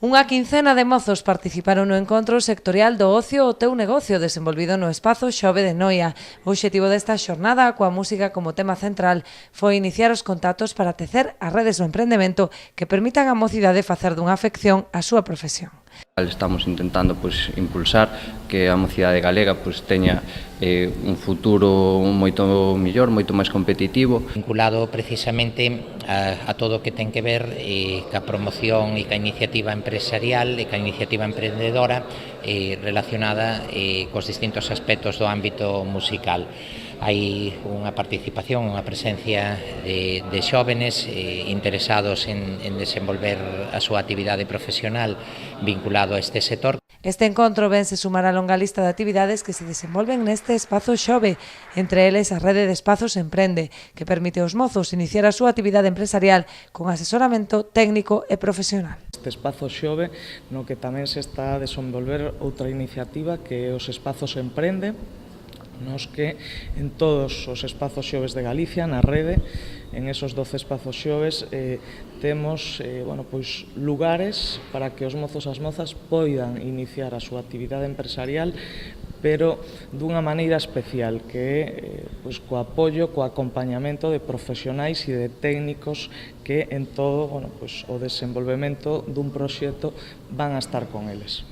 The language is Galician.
Unha quincena de mozos participaron no encontro sectorial do ocio O Teu Negocio desenvolvido no espazo Xove de Noia. O obxectivo desta xornada, coa música como tema central, foi iniciar os contactos para tecer as redes do emprendemento que permitan á mocidade facer dunha afección a súa profesión. Estamos intentando impulsar que a mocidade galega teña un futuro moito mellor, moito máis competitivo. Vinculado precisamente a todo o que ten que ver ca promoción e ca iniciativa empresarial e ca iniciativa emprendedora relacionada cos distintos aspectos do ámbito musical. Hai unha participación, unha presencia de xóvenes interesados en desenvolver a súa actividade profesional vinculado a este sector. Este encontro vense sumar a longa lista de actividades que se desenvolven neste espazo Xove, entre eles a rede de espazos Emprende, que permite aos mozos iniciar a súa actividade empresarial con asesoramento técnico e profesional. Este espazo Xove, no que tamén se está a desenvolver outra iniciativa que é os espazos Emprende, nos que en todos os espazos xoves de Galicia, na rede, en esos 12 espazos xoves, temos lugares para que os mozos e as mozas poidan iniciar a súa actividade empresarial, pero dunha maneira especial, que é co apoio, co acompañamento de profesionais e de técnicos que en todo o desenvolvemento dun proxecto van a estar con eles.